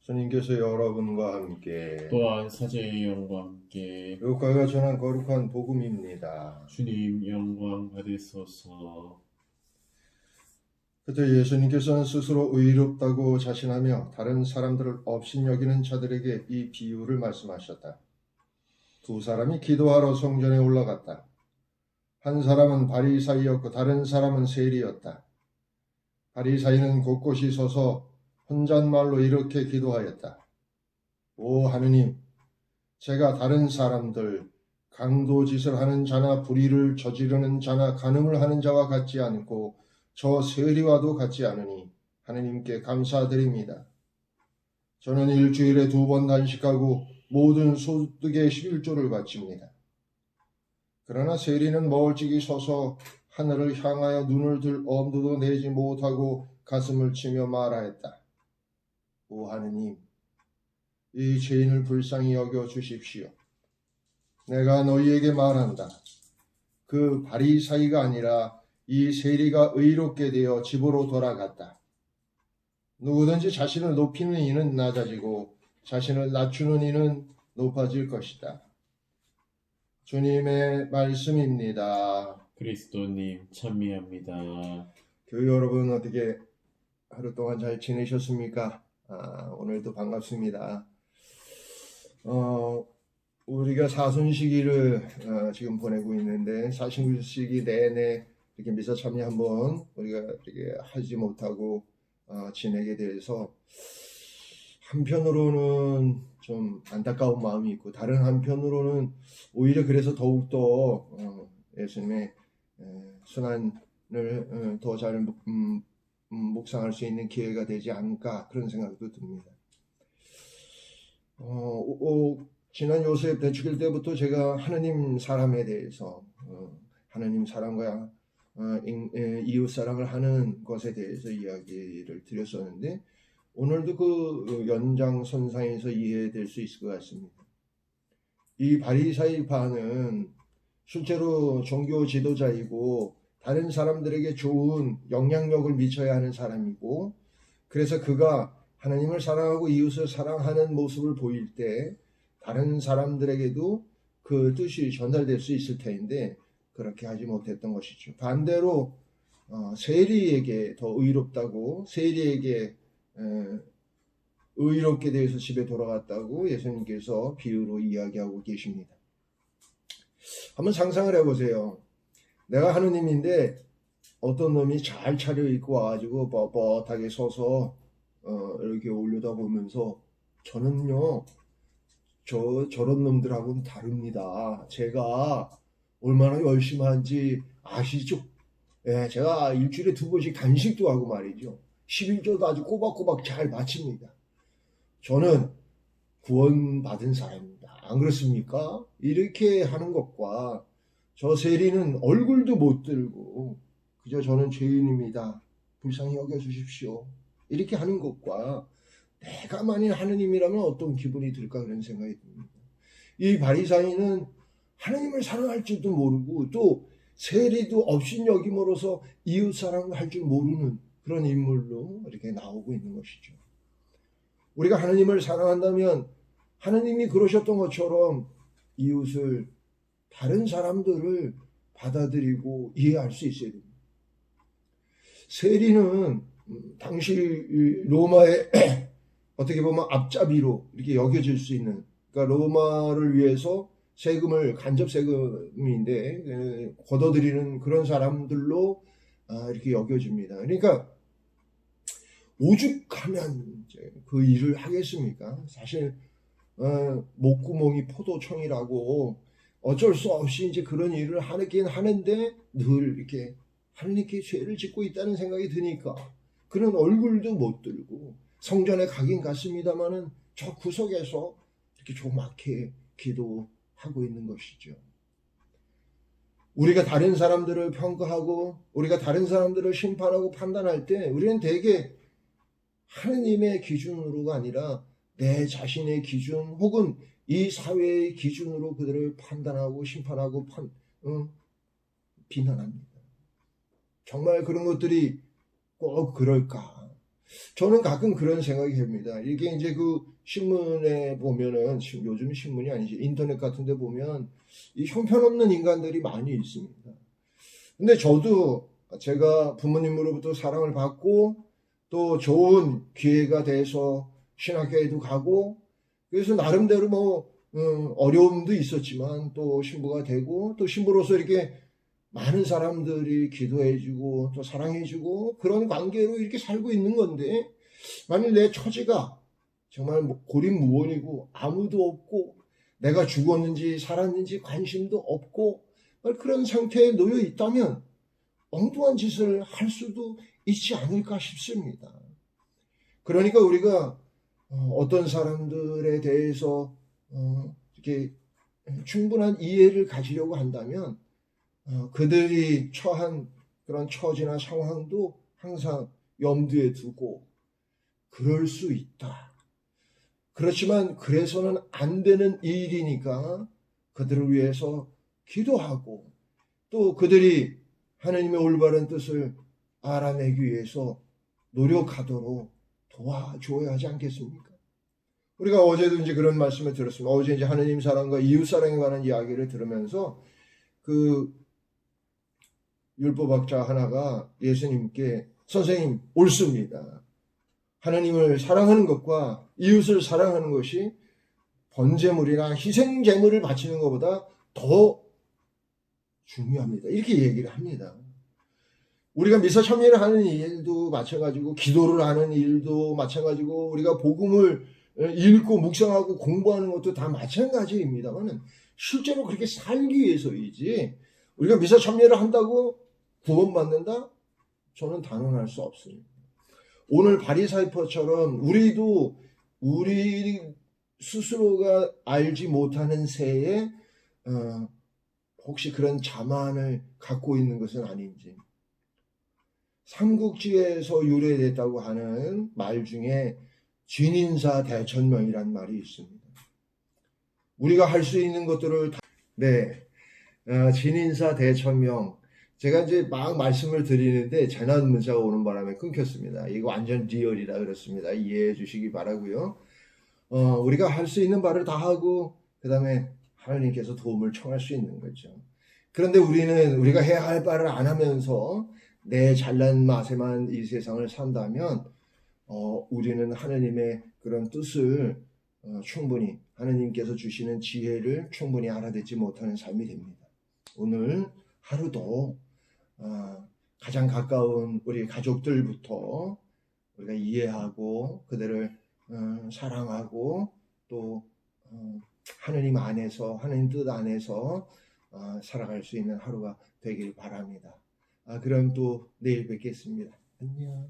주님께서 여러분과 함께 또한 사제의 영과 함께 루카가 전한 거룩한 복음입니다. 주님 영광 받으소서. 그때 예수님께서는 스스로 의롭다고 자신하며 다른 사람들을 업신여기는 자들에게 이 비유를 말씀하셨다. 두 사람이 기도하러 성전에 올라갔다. 한 사람은 바리사이였고 다른 사람은 세리였다. 바리사이는 곳곳이 서서 혼잣말로 이렇게 기도하였다. 오 하느님, 제가 다른 사람들, 강도짓을 하는 자나 불의를 저지르는 자나 간음을 하는 자와 같지 않고 저 세리와도 같지 않으니 하느님께 감사드립니다. 저는 일주일에 2번 단식하고 모든 소득의 11조를 바칩니다. 그러나 세리는 멀찍이 서서 하늘을 향하여 눈을 들 엄두도 내지 못하고 가슴을 치며 말하였다. 오 하느님, 이 죄인을 불쌍히 여겨 주십시오. 내가 너희에게 말한다. 그 바리사이가 아니라 이 세리가 의롭게 되어 집으로 돌아갔다. 누구든지 자신을 높이는 이는 낮아지고 자신을 낮추는 이는 높아질 것이다. 주님의 말씀입니다. 그리스도님 찬미합니다. 교회 여러분 어떻게 하루 동안 잘 지내셨습니까? 오늘도 반갑습니다. 우리가 사순시기를 지금 보내고 있는데 사순시기 내내 이렇게 미사 참여 한번 우리가 이렇게 하지 못하고 지내게 돼서 한편으로는 좀 안타까운 마음이 있고 다른 한편으로는 오히려 그래서 더욱더 예수님의 순환을 더 잘 묵상할 수 있는 기회가 되지 않을까 그런 생각도 듭니다. 지난 요셉 대축일 때부터 제가 하느님 사람에 대해서 하느님 사랑과 이웃 사랑을 하는 것에 대해서 이야기를 드렸었는데 오늘도 그 연장선상에서 이해될 수 있을 것 같습니다. 이 바리사이파는 실제로 종교 지도자이고 다른 사람들에게 좋은 영향력을 미쳐야 하는 사람이고 그래서 그가 하나님을 사랑하고 이웃을 사랑하는 모습을 보일 때 다른 사람들에게도 그 뜻이 전달될 수 있을 텐데 그렇게 하지 못했던 것이죠. 반대로 세리에게 더 의롭다고 세리에게 의롭게 되어서 집에 돌아갔다고 예수님께서 비유로 이야기하고 계십니다. 한번 상상을 해보세요. 내가 하느님인데 어떤 놈이 잘 차려입고 와가지고 뻣뻣하게 서서 이렇게 올려다보면서 저는요 저런 놈들하고는 다릅니다. 제가 얼마나 열심히 한지 아시죠? 예, 제가 일주일에 2번씩 단식도 하고 말이죠. 11조도 아주 꼬박꼬박 잘 바칩니다. 저는 구원받은 사람입니다. 안 그렇습니까? 이렇게 하는 것과 저 세리는 얼굴도 못 들고 그저 저는 죄인입니다. 불쌍히 여겨주십시오. 이렇게 하는 것과 내가 만일 하느님이라면 어떤 기분이 들까 그런 생각이 듭니다. 이 바리사이는 하느님을 사랑할 줄도 모르고 또 세리도 업신여김으로써 이웃 사랑을 할 줄 모르는 그런 인물로 이렇게 나오고 있는 것이죠. 우리가 하느님을 사랑한다면 하느님이 그러셨던 것처럼 이웃을 다른 사람들을 받아들이고 이해할 수 있어야 됩니다. 세리는 당시 로마의 어떻게 보면 앞잡이로 이렇게 여겨질 수 있는 그러니까 로마를 위해서 세금을 간접 세금인데 걷어들이는 그런 사람들로 이렇게 여겨집니다. 그러니까 오죽하면 그 일을 하겠습니까? 사실 목구멍이 포도청이라고 어쩔 수 없이 이제 그런 일을 하긴 하는데 늘 이렇게 하느님께 죄를 짓고 있다는 생각이 드니까 그런 얼굴도 못 들고 성전에 가긴 갔습니다마는 저 구석에서 이렇게 조그맣게 기도하고 있는 것이죠. 우리가 다른 사람들을 평가하고 우리가 다른 사람들을 심판하고 판단할 때 우리는 대개 하느님의 기준으로가 아니라 내 자신의 기준 혹은 이 사회의 기준으로 그들을 판단하고 심판하고 비난합니다. 정말 그런 것들이 꼭 그럴까? 저는 가끔 그런 생각이 듭니다. 이게 이제 그 신문에 보면은, 요즘 신문이 아니지, 인터넷 같은 데 보면 이 형편없는 인간들이 많이 있습니다. 근데 저도 제가 부모님으로부터 사랑을 받고 또 좋은 기회가 돼서 신학교에도 가고 그래서 나름대로 뭐 어려움도 있었지만 또 신부가 되고 또 신부로서 이렇게 많은 사람들이 기도해주고 또 사랑해주고 그런 관계로 이렇게 살고 있는 건데 만일 내 처지가 정말 고립무원이고 아무도 없고 내가 죽었는지 살았는지 관심도 없고 그런 상태에 놓여 있다면 엉뚱한 짓을 할 수도 있지 않을까 싶습니다. 그러니까 우리가 어떤 사람들에 대해서 이렇게 충분한 이해를 가지려고 한다면 그들이 처한 그런 처지나 상황도 항상 염두에 두고 그럴 수 있다. 그렇지만 그래서는 안 되는 일이니까 그들을 위해서 기도하고 또 그들이 하나님의 올바른 뜻을 알아내기 위해서 노력하도록 도와줘야 하지 않겠습니까? 우리가 어제도 이제 그런 말씀을 들었습니다. 어제 이제 하나님 사랑과 이웃 사랑에 관한 이야기를 들으면서 그 율법학자 하나가 예수님께 선생님 옳습니다. 하나님을 사랑하는 것과 이웃을 사랑하는 것이 번제물이나 희생제물을 바치는 것보다 더 중요합니다. 이렇게 얘기를 합니다. 우리가 미사 참여를 하는 일도 마찬가지고 기도를 하는 일도 마찬가지고 우리가 복음을 읽고 묵상하고 공부하는 것도 다 마찬가지입니다만 실제로 그렇게 살기 위해서이지 우리가 미사 참여를 한다고 구원받는다? 저는 단언할 수 없습니다. 오늘 바리사이퍼처럼 우리도 우리 스스로가 알지 못하는 새에 혹시 그런 자만을 갖고 있는 것은 아닌지. 삼국지에서 유래됐다고 하는 말 중에 진인사 대천명이라는 말이 있습니다. 우리가 할 수 있는 것들을 다, 진인사 대천명. 제가 이제 막 말씀을 드리는데 재난 문자가 오는 바람에 끊겼습니다. 이거 완전 리얼이라 그렇습니다. 이해해 주시기 바라고요. 우리가 할 수 있는 바를 다 하고 그 다음에 하나님께서 도움을 청할 수 있는 거죠. 그런데 우리가 해야 할 바를 안 하면서 내 잘난 맛에만 이 세상을 산다면 우리는 하나님의 그런 뜻을 충분히 하나님께서 주시는 지혜를 충분히 알아듣지 못하는 삶이 됩니다. 오늘 하루도 가장 가까운 우리 가족들부터 우리가 이해하고 그들을 사랑하고 또 하나님 안에서 하나님 뜻 안에서 살아갈 수 있는 하루가 되길 바랍니다. 그럼 또 내일 뵙겠습니다. 안녕.